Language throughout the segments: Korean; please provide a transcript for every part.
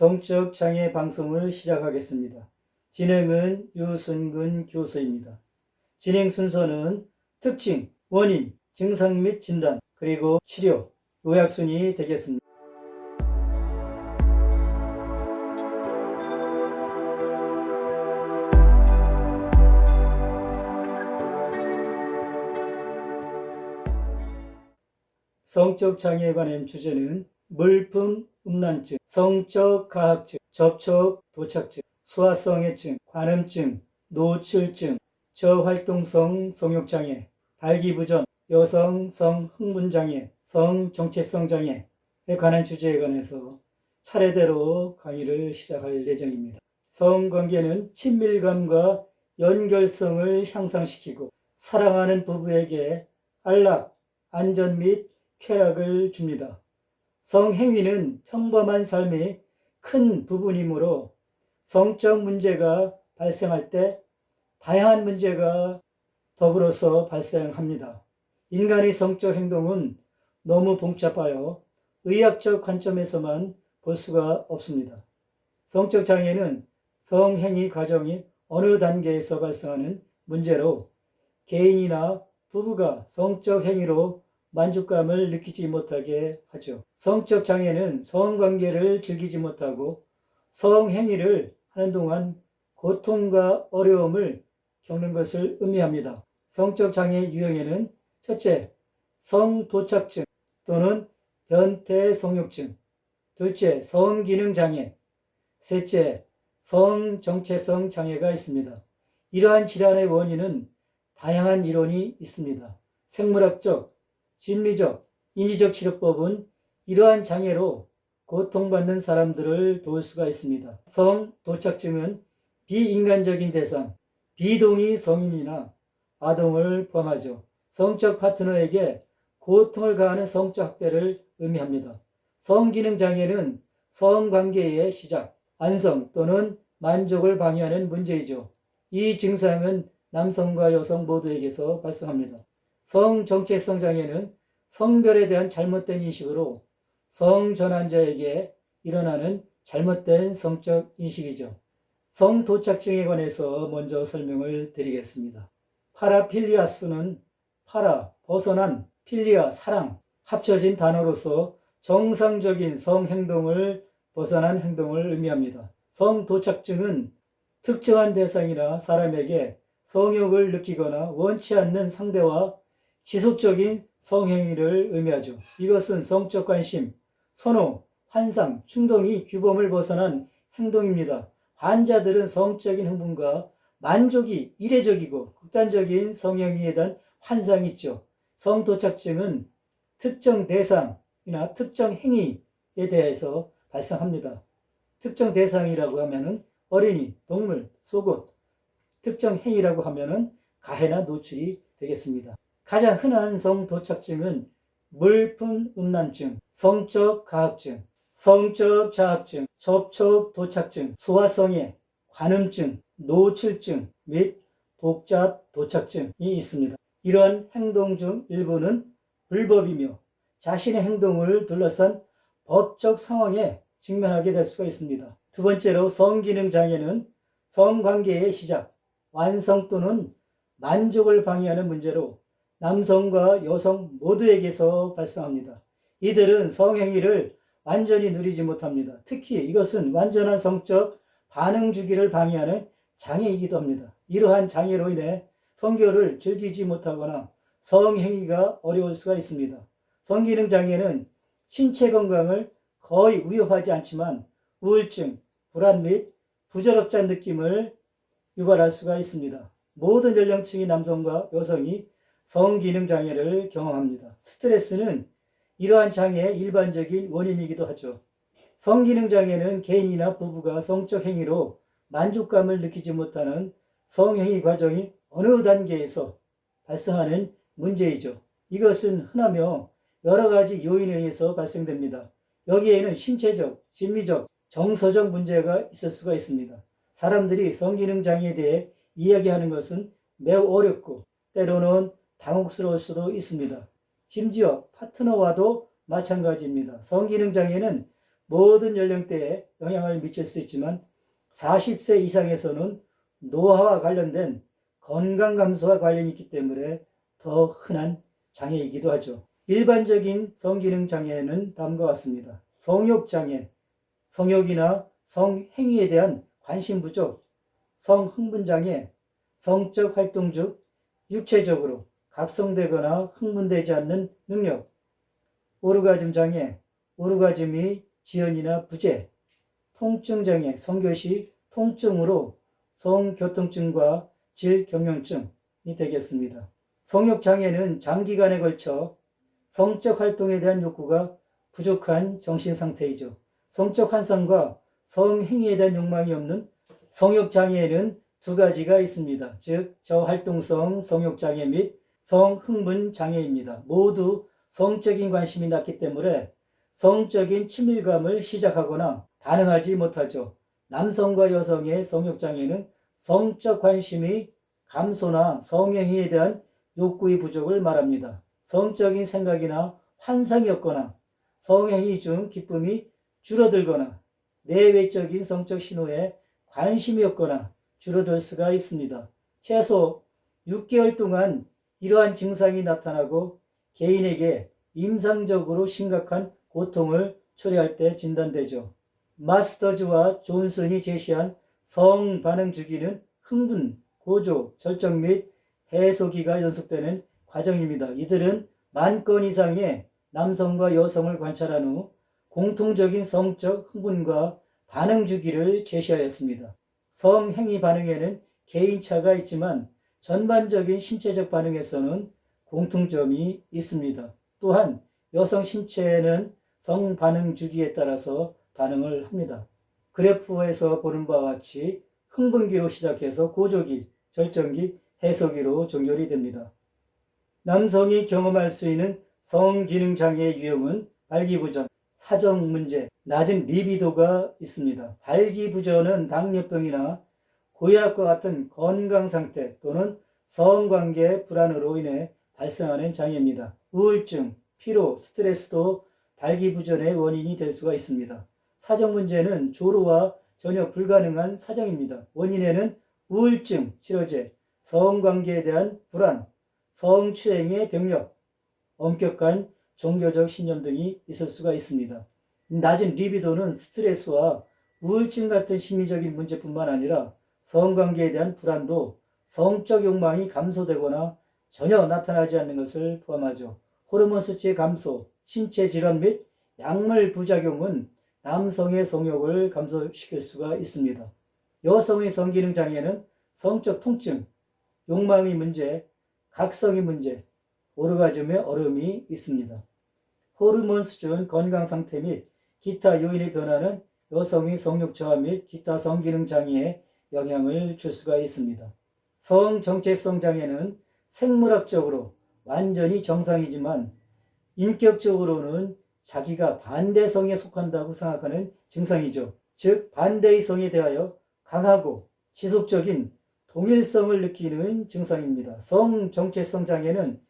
성적 장애 방송을 시작하겠습니다. 진행은 유순근 교수입니다. 진행 순서는 특징, 원인, 증상 및 진단, 그리고 치료, 요약순이 되겠습니다. 성적 장애에 관한 주제는 물품 음란증, 성적 가학증, 접촉 도착증, 소아성애증, 관음증, 노출증, 저활동성 성욕장애, 발기부전, 여성 성흥분장애, 성정체성 장애에 관한 주제에 관해서 차례대로 강의를 시작할 예정입니다. 성관계는 친밀감과 연결성을 향상시키고 사랑하는 부부에게 안락, 안전 및 쾌락을 줍니다. 성행위는 평범한 삶의 큰 부분이므로 성적 문제가 발생할 때 다양한 문제가 더불어서 발생합니다. 인간의 성적 행동은 너무 복잡하여 의학적 관점에서만 볼 수가 없습니다. 성적 장애는 성행위 과정이 어느 단계에서 발생하는 문제로 개인이나 부부가 성적 행위로 만족감을 느끼지 못하게 하죠. 성적 장애는 성관계를 즐기지 못하고 성행위를 하는 동안 고통과 어려움을 겪는 것을 의미합니다. 성적 장애 유형에는 첫째, 성도착증 또는 변태성욕증, 둘째, 성기능장애, 셋째, 성정체성 장애가 있습니다. 이러한 질환의 원인은 다양한 이론이 있습니다. 생물학적, 심리적, 인지적 치료법은 이러한 장애로 고통받는 사람들을 도울 수가 있습니다. 성도착증은 비인간적인 대상, 비동의 성인이나 아동을 포함하죠. 성적 파트너에게 고통을 가하는 성적 학대를 의미합니다. 성기능장애는 성관계의 시작, 완성 또는 만족을 방해하는 문제이죠. 이 증상은 남성과 여성 모두에게서 발생합니다. 성정체성 장애는 성별에 대한 잘못된 인식으로 성전환자에게 일어나는 잘못된 성적 인식이죠. 성도착증에 관해서 먼저 설명을 드리겠습니다. 파라필리아스는 파라, 벗어난, 필리아, 사랑, 합쳐진 단어로서 정상적인 성행동을 벗어난 행동을 의미합니다. 성도착증은 특정한 대상이나 사람에게 성욕을 느끼거나 원치 않는 상대와 지속적인 성행위를 의미하죠. 이것은 성적 관심, 선호, 환상, 충동이 규범을 벗어난 행동입니다. 환자들은 성적인 흥분과 만족이 이례적이고 극단적인 성행위에 대한 환상이 있죠. 성도착증은 특정 대상이나 특정 행위에 대해서 발생합니다. 특정 대상이라고 하면은 어린이, 동물, 속옷, 특정 행위라고 하면은 가해나 노출이 되겠습니다. 가장 흔한 성도착증은 물품 음란증, 성적 가학증, 성적 자학증, 접촉 도착증, 소아성애, 관음증, 노출증 및 복잡 도착증이 있습니다. 이러한 행동 중 일부는 불법이며 자신의 행동을 둘러싼 법적 상황에 직면하게 될 수가 있습니다. 두 번째로 성기능 장애는 성관계의 시작, 완성 또는 만족을 방해하는 문제로 남성과 여성 모두에게서 발생합니다. 이들은 성행위를 완전히 누리지 못합니다. 특히 이것은 완전한 성적 반응 주기를 방해하는 장애이기도 합니다. 이러한 장애로 인해 성교를 즐기지 못하거나 성행위가 어려울 수가 있습니다. 성기능 장애는 신체 건강을 거의 위협하지 않지만 우울증, 불안 및 부자력자 느낌을 유발할 수가 있습니다. 모든 연령층의 남성과 여성이 성기능 장애를 경험합니다. 스트레스는 이러한 장애의 일반적인 원인이기도 하죠. 성기능 장애는 개인이나 부부가 성적 행위로 만족감을 느끼지 못하는 성행위 과정이 어느 단계에서 발생하는 문제이죠. 이것은 흔하며 여러 가지 요인에 의해서 발생됩니다. 여기에는 신체적, 심리적, 정서적 문제가 있을 수가 있습니다. 사람들이 성기능 장애에 대해 이야기하는 것은 매우 어렵고 때로는 당혹스러울 수도 있습니다. 심지어 파트너와도 마찬가지입니다. 성기능 장애는 모든 연령대에 영향을 미칠 수 있지만 40세 이상에서는 노화와 관련된 건강 감소와 관련이 있기 때문에 더 흔한 장애이기도 하죠. 일반적인 성기능 장애는 다음과 같습니다. 성욕장애, 성욕이나 성행위에 대한 관심 부족, 성흥분장애, 성적 활동 중 육체적으로 각성되거나 흥분되지 않는 능력, 오르가즘 장애, 오르가즘이 지연이나 부재, 통증장애, 성교시 통증으로 성교통증과 질경련증이 되겠습니다. 성욕장애는 장기간에 걸쳐 성적 활동에 대한 욕구가 부족한 정신상태이죠. 성적 환상과 성행위에 대한 욕망이 없는 성욕장애에는 두 가지가 있습니다. 즉 저활동성 성욕장애 및 성흥분장애입니다. 모두 성적인 관심이 낮기 때문에 성적인 친밀감을 시작하거나 반응하지 못하죠. 남성과 여성의 성욕장애는 성적 관심의 감소나 성행위에 대한 욕구의 부족을 말합니다. 성적인 생각이나 환상이 없거나 성행위 중 기쁨이 줄어들거나 내외적인 성적 신호에 관심이 없거나 줄어들 수가 있습니다. 최소 6개월 동안 이러한 증상이 나타나고 개인에게 임상적으로 심각한 고통을 초래할 때 진단되죠. 마스터즈와 존슨이 제시한 성반응 주기는 흥분, 고조, 절정 및 해소기가 연속되는 과정입니다. 이들은 10,000건 이상의 남성과 여성을 관찰한 후 공통적인 성적 흥분과 반응 주기를 제시하였습니다. 성행위 반응에는 개인차가 있지만 전반적인 신체적 반응에서는 공통점이 있습니다. 또한 여성 신체는 성반응 주기에 따라서 반응을 합니다. 그래프에서 보는 바와 같이 흥분기로 시작해서 고조기, 절정기, 해소기로 종결이 됩니다. 남성이 경험할 수 있는 성기능장애의 유형은 발기부전, 사정문제, 낮은 리비도가 있습니다. 발기부전은 당뇨병이나 고혈압과 같은 건강상태 또는 성관계 불안으로 인해 발생하는 장애입니다. 우울증, 피로, 스트레스도 발기부전의 원인이 될 수가 있습니다. 사정문제는 조로와 전혀 불가능한 사정입니다. 원인에는 우울증, 치료제, 성관계에 대한 불안, 성추행의 병력, 엄격한 종교적 신념 등이 있을 수가 있습니다. 낮은 리비도는 스트레스와 우울증 같은 심리적인 문제뿐만 아니라 성관계에 대한 불안도 성적 욕망이 감소되거나 전혀 나타나지 않는 것을 포함하죠. 호르몬 수치의 감소, 신체 질환 및 약물 부작용은 남성의 성욕을 감소시킬 수가 있습니다. 여성의 성기능 장애는 성적 통증, 욕망의 문제, 각성의 문제, 오르가즘의 어려움이 있습니다. 호르몬 수준, 건강 상태 및 기타 요인의 변화는 여성의 성욕 저하 및 기타 성기능 장애에 영향을 줄 수가 있습니다. 성정체성 장애는 생물학적으로 완전히 정상이지만 인격적으로는 자기가 반대성에 속한다고 생각하는 증상이죠. 즉 반대의 성에 대하여 강하고 지속적인 동일성을 느끼는 증상입니다. 성정체성 장애는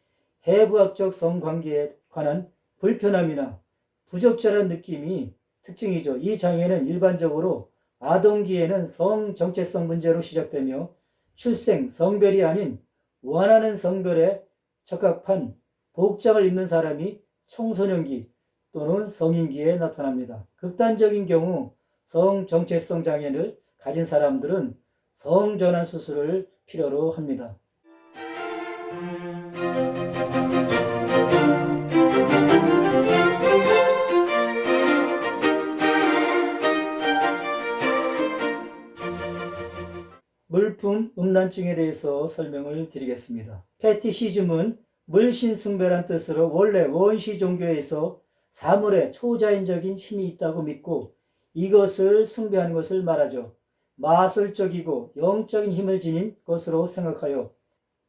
해부학적 성관계에 관한 불편함이나 부적절한 느낌이 특징이죠. 이 장애는 일반적으로 아동기에는 성정체성 문제로 시작되며 출생, 성별이 아닌 원하는 성별에 적합한 복장을 입는 사람이 청소년기 또는 성인기에 나타납니다. 극단적인 경우 성정체성 장애를 가진 사람들은 성전환 수술을 필요로 합니다. 물품 음란증에 대해서 설명을 드리겠습니다. 페티시즘은 물신숭배란 뜻으로 원래 원시 종교에서 사물에 초자연적인 힘이 있다고 믿고 이것을 숭배하는 것을 말하죠. 마술적이고 영적인 힘을 지닌 것으로 생각하여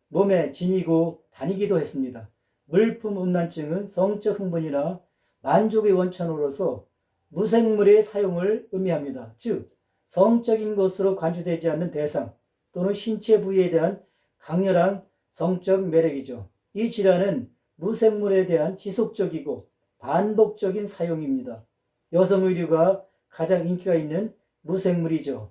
몸에 지니고 다니기도 했습니다. 물품 음란증은 성적 흥분이나 만족의 원천으로서 무생물의 사용을 의미합니다. 즉 성적인 것으로 간주되지 않는 대상 또는 신체 부위에 대한 강렬한 성적 매력이죠. 이 질환은 무생물에 대한 지속적이고 반복적인 사용입니다. 여성 의류가 가장 인기가 있는 무생물이죠.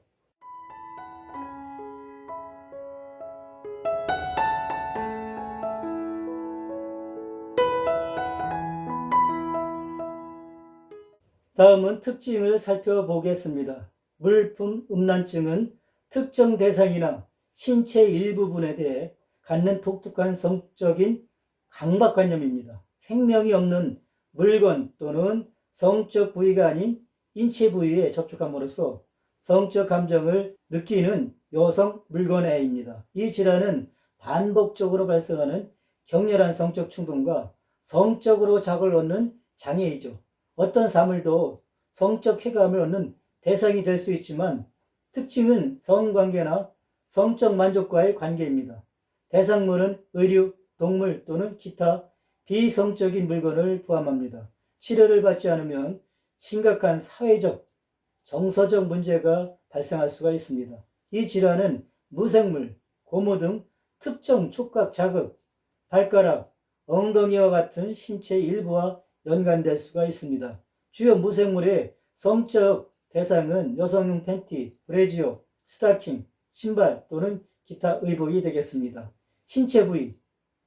다음은 특징을 살펴보겠습니다. 물품 음란증은 특정 대상이나 신체 일부분에 대해 갖는 독특한 성적인 강박관념입니다. 생명이 없는 물건 또는 성적 부위가 아닌 인체 부위에 접촉함으로써 성적 감정을 느끼는 여성 물건애입니다. 이 질환은 반복적으로 발생하는 격렬한 성적 충동과 성적으로 자극을 얻는 장애이죠. 어떤 사물도 성적 쾌감을 얻는 대상이 될 수 있지만 특징은 성관계나 성적 만족과의 관계입니다. 대상물은 의류, 동물 또는 기타 비성적인 물건을 포함합니다. 치료를 받지 않으면 심각한 사회적, 정서적 문제가 발생할 수가 있습니다. 이 질환은 무생물, 고무 등 특정 촉각 자극, 발가락, 엉덩이와 같은 신체 일부와 연관될 수가 있습니다. 주요 무생물의 성적 대상은 여성용 팬티, 브래지어, 스타킹, 신발 또는 기타 의복이 되겠습니다. 신체 부위,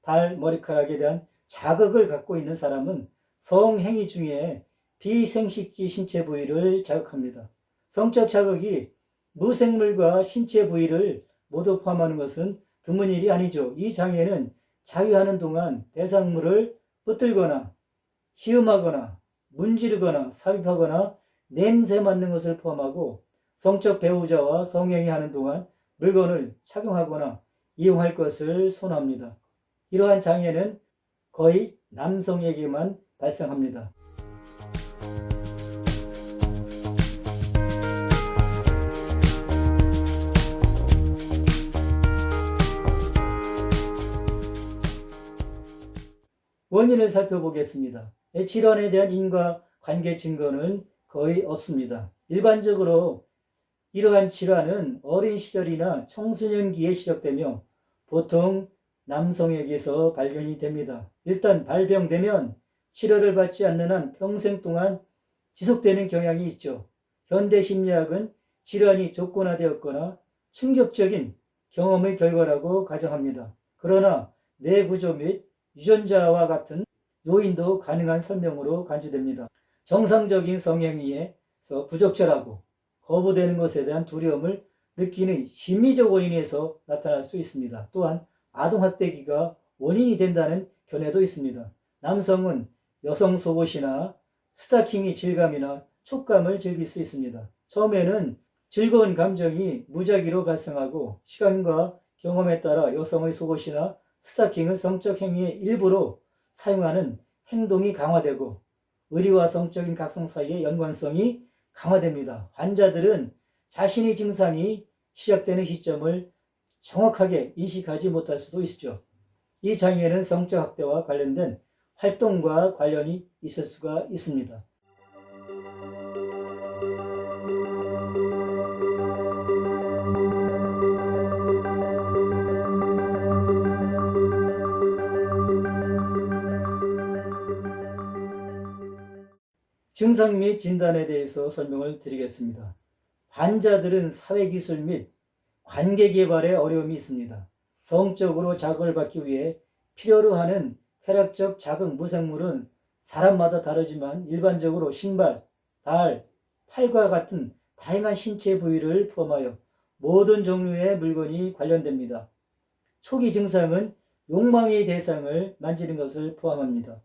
발, 머리카락에 대한 자극을 갖고 있는 사람은 성행위 중에 비생식기 신체 부위를 자극합니다. 성적 자극이 무생물과 신체 부위를 모두 포함하는 것은 드문 일이 아니죠. 이 장애는 자유하는 동안 대상물을 붙들거나 시음하거나 문지르거나 삽입하거나 냄새 맡는 것을 포함하고 성적 배우자와 성행위하는 동안 물건을 착용하거나 이용할 것을 선호합니다. 이러한 장애는 거의 남성에게만 발생합니다. 원인을 살펴보겠습니다. 질환에 대한 인과관계 증거는 거의 없습니다. 일반적으로 이러한 질환은 어린 시절이나 청소년기에 시작되며 보통 남성에게서 발견이 됩니다. 일단 발병되면 치료를 받지 않는 한 평생 동안 지속되는 경향이 있죠. 현대 심리학은 질환이 조건화되었거나 충격적인 경험의 결과라고 가정합니다. 그러나 뇌구조 및 유전자와 같은 요인도 가능한 설명으로 간주됩니다. 정상적인 성행위에서 부적절하고 거부되는 것에 대한 두려움을 느끼는 심리적 원인에서 나타날 수 있습니다. 또한 아동학대기가 원인이 된다는 견해도 있습니다. 남성은 여성 속옷이나 스타킹의 질감이나 촉감을 즐길 수 있습니다. 처음에는 즐거운 감정이 무작위로 발생하고 시간과 경험에 따라 여성의 속옷이나 스타킹을 성적 행위의 일부로 사용하는 행동이 강화되고 의리와 성적인 각성 사이의 연관성이 강화됩니다. 환자들은 자신의 증상이 시작되는 시점을 정확하게 인식하지 못할 수도 있죠. 이 장애는 성적 학대와 관련된 활동과 관련이 있을 수가 있습니다. 증상 및 진단에 대해서 설명을 드리겠습니다. 환자들은 사회기술 및 관계개발에 어려움이 있습니다. 성적으로 자극을 받기 위해 필요로 하는 쾌락적 자극 무생물은 사람마다 다르지만 일반적으로 신발, 발, 팔과 같은 다양한 신체 부위를 포함하여 모든 종류의 물건이 관련됩니다. 초기 증상은 욕망의 대상을 만지는 것을 포함합니다.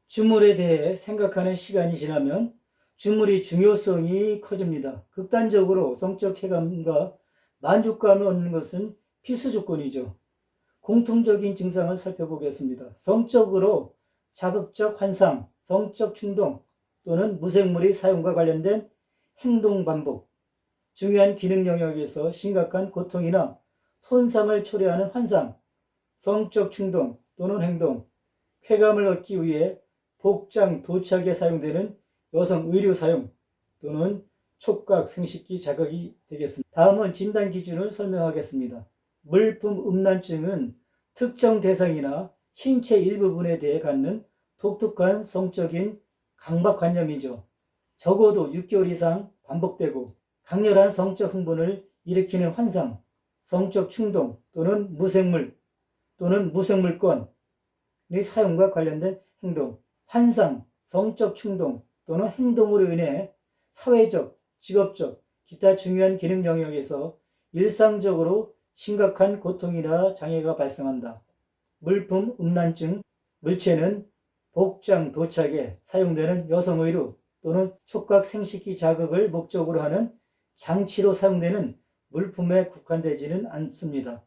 주물에 대해 생각하는 시간이 지나면 주물의 중요성이 커집니다. 극단적으로 성적 쾌감과 만족감을 얻는 것은 필수 조건이죠. 공통적인 증상을 살펴보겠습니다. 성적으로 자극적 환상, 성적 충동 또는 무생물의 사용과 관련된 행동 반복, 중요한 기능 영역에서 심각한 고통이나 손상을 초래하는 환상, 성적 충동 또는 행동, 쾌감을 얻기 위해 복장, 도착에 사용되는 여성 의류 사용 또는 촉각, 생식기 자극이 되겠습니다. 다음은 진단 기준을 설명하겠습니다. 물품 음란증은 특정 대상이나 신체 일부분에 대해 갖는 독특한 성적인 강박관념이죠. 적어도 6개월 이상 반복되고 강렬한 성적 흥분을 일으키는 환상, 성적 충동 또는 무생물 또는 무생물권의 사용과 관련된 행동, 환상, 성적 충동 또는 행동으로 인해 사회적, 직업적, 기타 중요한 기능 영역에서 일상적으로 심각한 고통이나 장애가 발생한다. 물품 음란증, 물체는 복장 도착에 사용되는 여성 의류 또는 촉각 생식기 자극을 목적으로 하는 장치로 사용되는 물품에 국한되지는 않습니다.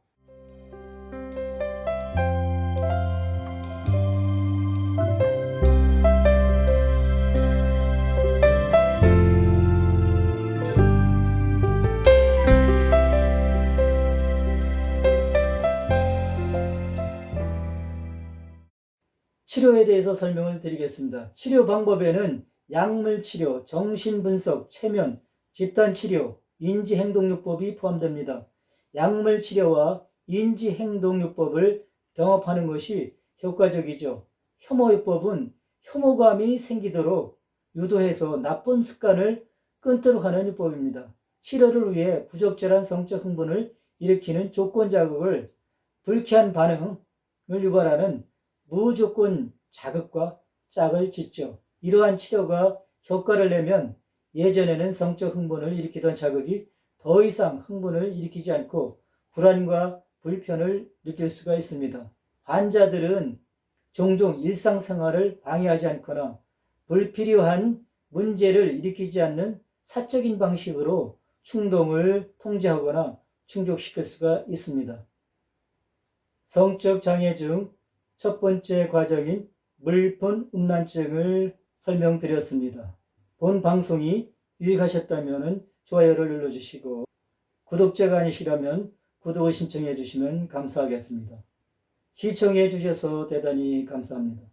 치료에 대해서 설명을 드리겠습니다. 치료 방법에는 약물치료, 정신분석, 최면, 집단치료, 인지행동요법이 포함됩니다. 약물치료와 인지행동요법을 병합하는 것이 효과적이죠. 혐오요법은 혐오감이 생기도록 유도해서 나쁜 습관을 끊도록 하는 요법입니다. 치료를 위해 부적절한 성적 흥분을 일으키는 조건 자극을 불쾌한 반응을 유발하는 무조건 자극과 짝을 짓죠. 이러한 치료가 효과를 내면 예전에는 성적 흥분을 일으키던 자극이 더 이상 흥분을 일으키지 않고 불안과 불편을 느낄 수가 있습니다. 환자들은 종종 일상생활을 방해하지 않거나 불필요한 문제를 일으키지 않는 사적인 방식으로 충동을 통제하거나 충족시킬 수가 있습니다. 성적 장애 중 첫 번째 과정인 물품 음란증을 설명드렸습니다. 본 방송이 유익하셨다면 좋아요를 눌러주시고 구독자가 아니시라면 구독을 신청해 주시면 감사하겠습니다. 시청해 주셔서 대단히 감사합니다.